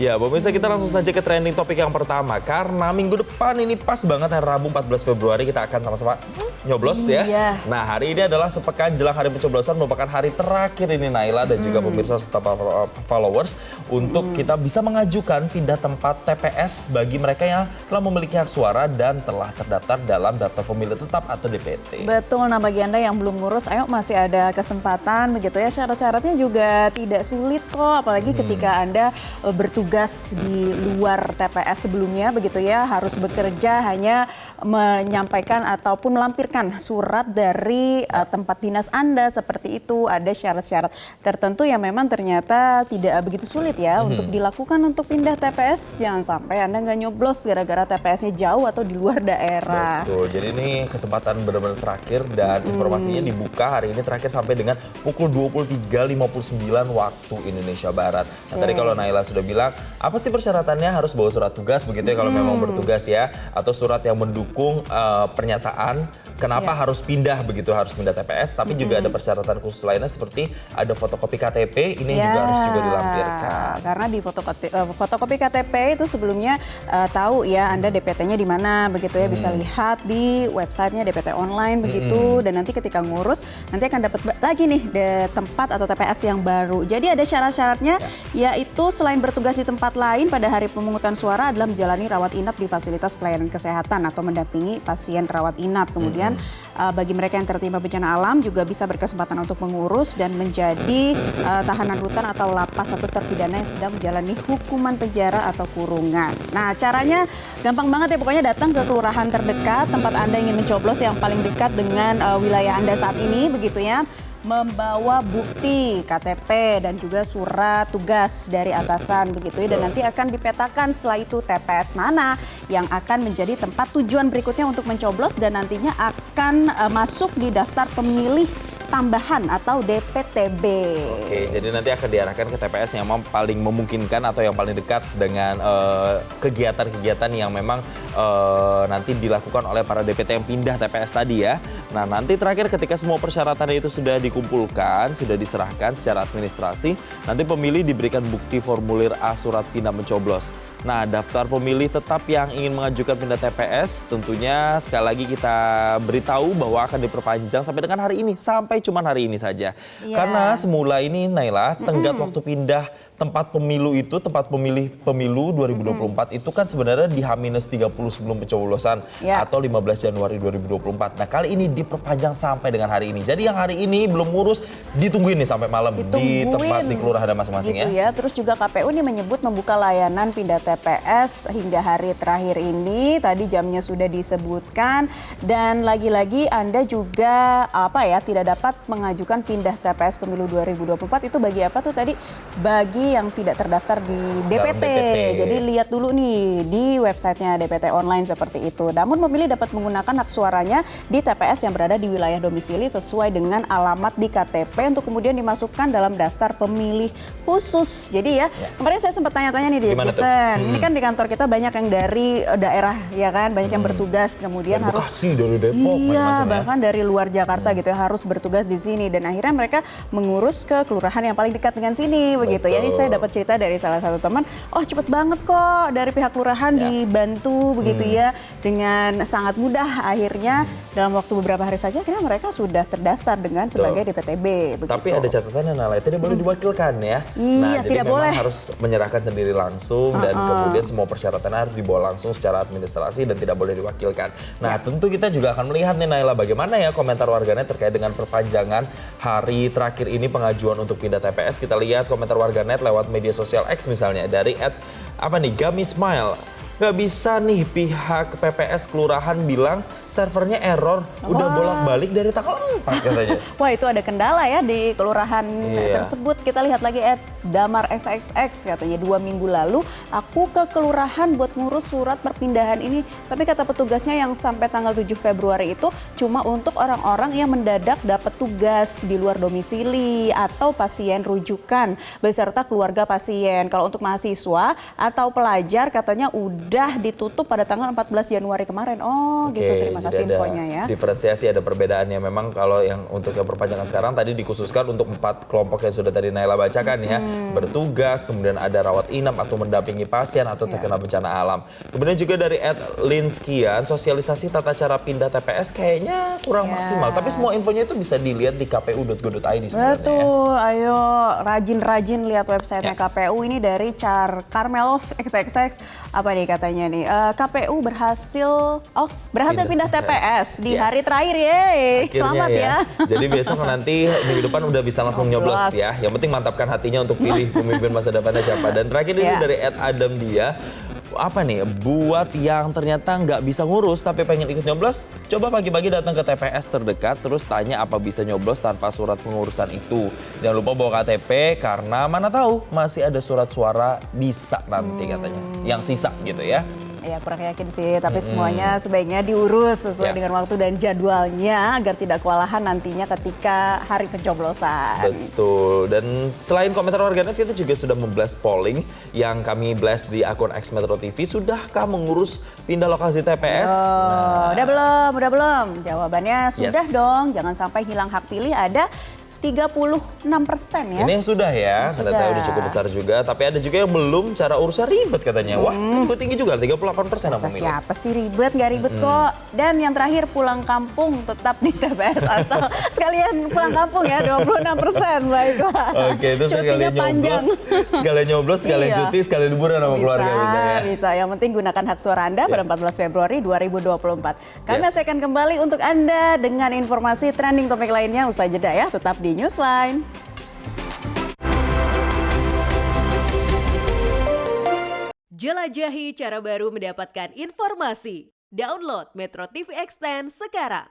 Ya, pemirsa, kita langsung saja ke trending topik yang pertama. Karena minggu depan ini pas banget hari Rabu 14 Februari kita akan sama-sama nyoblos ya. Nah, hari ini adalah sepekan jelang hari pencoblosan, merupakan hari terakhir ini Naila dan juga pemirsa serta followers untuk kita bisa mengajukan pindah tempat TPS bagi mereka yang telah memiliki hak suara dan telah terdaftar dalam daftar pemilih tetap atau DPT. Betul, nah bagi Anda yang belum ngurus, ayo masih ada kesempatan begitu ya. Syarat-syaratnya juga tidak sulit kok, apalagi ketika Anda bertugas di luar TPS sebelumnya begitu ya, harus bekerja hanya menyampaikan ataupun melampirkan surat dari tempat dinas Anda seperti itu. Ada syarat-syarat tertentu yang memang ternyata tidak begitu sulit ya untuk dilakukan untuk pindah TPS. Jangan sampai Anda nggak nyoblos gara-gara TPS-nya jauh atau di luar daerah. Betul, jadi ini kesempatan benar-benar terakhir dan informasinya dibuka hari ini terakhir sampai dengan pukul 23.59 waktu Indonesia Barat. Nah, tadi kalau Naila sudah bilang, apa sih persyaratannya? Harus bawa surat tugas begitu ya kalau memang bertugas ya, atau surat yang mendukung pernyataan kenapa harus pindah begitu, harus pindah TPS, tapi juga ada persyaratan khusus lainnya seperti ada fotokopi KTP, ini juga harus juga dilampirkan. Karena di fotokopi KTP itu sebelumnya tahu ya Anda DPT-nya di mana begitu ya, bisa lihat di websitenya DPT online begitu, dan nanti ketika ngurus nanti akan dapat lagi nih tempat atau TPS yang baru. Jadi ada syarat-syaratnya, yaitu selain bertugas di tempat lain pada hari pemungutan suara adalah menjalani rawat inap di fasilitas pelayanan kesehatan atau mendampingi pasien rawat inap. Kemudian bagi mereka yang tertimpa bencana alam juga bisa berkesempatan untuk mengurus dan menjadi tahanan rutan atau lapas atau terpidana yang sedang menjalani hukuman penjara atau kurungan. Nah, caranya gampang banget ya, pokoknya datang ke kelurahan terdekat tempat Anda ingin mencoblos yang paling dekat dengan wilayah Anda saat ini begitu ya. Membawa bukti KTP dan juga surat tugas dari atasan begitu ya, dan nanti akan dipetakan setelah itu TPS mana yang akan menjadi tempat tujuan berikutnya untuk mencoblos dan nantinya akan masuk di daftar pemilih tambahan atau DPTB. Oke, jadi nanti akan diarahkan ke TPS yang memang paling memungkinkan atau yang paling dekat dengan kegiatan-kegiatan yang memang nanti dilakukan oleh para DPT yang pindah TPS tadi ya. Nah, nanti terakhir ketika semua persyaratan itu sudah dikumpulkan, sudah diserahkan secara administrasi, nanti pemilih diberikan bukti formulir A surat pindah mencoblos. Nah, daftar pemilih tetap yang ingin mengajukan pindah TPS tentunya sekali lagi kita beritahu bahwa akan diperpanjang sampai dengan hari ini, sampai cuman hari ini saja. Karena semula ini Naila, tenggat waktu pindah tempat pemilu itu, tempat pemilih pemilu 2024 itu kan sebenarnya di H-30 sebelum pencoblosan atau 15 Januari 2024. Nah, kali ini diperpanjang sampai dengan hari ini. Jadi yang hari ini belum ngurus ditungguin nih sampai malam di tempat di kelurahan masing-masing gitu ya. Terus juga KPU ini menyebut membuka layanan pindah TPS hingga hari terakhir ini. Tadi jamnya sudah disebutkan dan lagi-lagi Anda juga tidak dapat mengajukan pindah TPS pemilu 2024 itu bagi apa tuh tadi? Bagi yang tidak terdaftar di DPT. Jadi lihat dulu nih di websitenya DPT online seperti itu. Namun pemilih dapat menggunakan hak suaranya di TPS yang berada di wilayah domisili sesuai dengan alamat di KTP untuk kemudian dimasukkan dalam daftar pemilih khusus. Jadi kemarin saya sempat tanya-tanya nih di Jason. Ini kan di kantor kita banyak yang dari daerah ya kan, banyak yang bertugas kemudian dan harus Bekasi, dari Depok, bahkan dari luar Jakarta gitu ya, harus bertugas di sini dan akhirnya mereka mengurus ke kelurahan yang paling dekat dengan sini begitu ya. Ini saya dapat cerita dari salah satu teman, cepet banget kok dari pihak kelurahan dibantu begitu ya, dengan sangat mudah akhirnya dalam waktu beberapa hari saja akhirnya mereka sudah terdaftar dengan sebagai DPTB begitu. Tapi ada catatannya Nala, itu dia boleh diwakilkan ya. Iya, jadi tidak memang boleh. harus menyerahkan sendiri langsung dan kemudian semua persyaratannya harus dibawa langsung secara administrasi dan tidak boleh diwakilkan. Nah, tentu kita juga akan melihat nih Naila bagaimana ya komentar warganet terkait dengan perpanjangan hari terakhir ini pengajuan untuk pindah TPS. Kita lihat komentar warganet lewat media sosial X misalnya dari Gami Smile. Nggak bisa nih pihak PPS kelurahan bilang servernya error, udah bolak-balik dari tanggal 4 katanya. Wah, itu ada kendala ya di kelurahan tersebut. Kita lihat lagi Damar XXX katanya 2 minggu lalu aku ke kelurahan buat ngurus surat perpindahan ini. Tapi kata petugasnya yang sampai tanggal 7 Februari itu cuma untuk orang-orang yang mendadak dapat tugas di luar domisili atau pasien rujukan beserta keluarga pasien. Kalau untuk mahasiswa atau pelajar katanya udah sudah ditutup pada tanggal 14 Januari kemarin. Oh, gitu. Terima jadi kasih ada infonya ya. diferensiasi, ada perbedaannya. Memang kalau yang untuk yang perpanjangan sekarang tadi dikhususkan untuk 4 kelompok yang sudah tadi Naila bacakan ya. Bertugas, kemudian ada rawat inap atau mendampingi pasien atau terkena bencana alam. Kemudian juga dari @linskian, sosialisasi tata cara pindah TPS kayaknya kurang maksimal. Tapi semua infonya itu bisa dilihat di kpu.go.id sebenarnya. Betul, ayo rajin-rajin lihat websitenya KPU. Ini dari Carmelov XXX, apa nih katanya nih, KPU berhasil pindah TPS di hari terakhir, yeay. Selamat ya. Jadi besok nanti minggu depan udah bisa langsung nyoblos ya. Yang penting mantapkan hatinya untuk pilih pemimpin masa depannya siapa. Dan terakhir ini dari @adamdia, apa nih, buat yang ternyata nggak bisa ngurus tapi pengen ikut nyoblos, coba pagi-pagi datang ke TPS terdekat terus tanya apa bisa nyoblos tanpa surat pengurusan itu. Jangan lupa bawa KTP karena mana tahu masih ada surat suara bisa nanti katanya yang sisa gitu ya. Ya kurang yakin sih, tapi semuanya sebaiknya diurus sesuai dengan waktu dan jadwalnya agar tidak kewalahan nantinya ketika hari pencoblosan. Betul, dan selain komentar warganet kita juga sudah memblast polling yang kami blast di akun X Metro TV. Sudahkah mengurus pindah lokasi TPS? Udah belum? Jawabannya sudah dong, jangan sampai hilang hak pilih. Ada 36% ya. Ini yang sudah ya, ternyata udah cukup besar juga. Tapi ada juga yang belum, cara urusnya ribet katanya. Wah, itu tinggi juga, 38% yang memilih. Siapa sih ribet? Nggak ribet kok. Dan yang terakhir, pulang kampung tetap di TPS asal. Sekalian pulang kampung ya, 26%. Baiklah. Oke, itu sekalian nyoblos, sekalian nyoblos, sekalian cuti, sekalian liburan sama keluarga. Bisa. Yang penting gunakan hak suara Anda pada 14 Februari 2024. Kami akan kembali untuk Anda dengan informasi trending topik lainnya usai jeda ya. Tetap di Newsline. Jelajahi cara baru mendapatkan informasi. Download Metro TV Extend sekarang.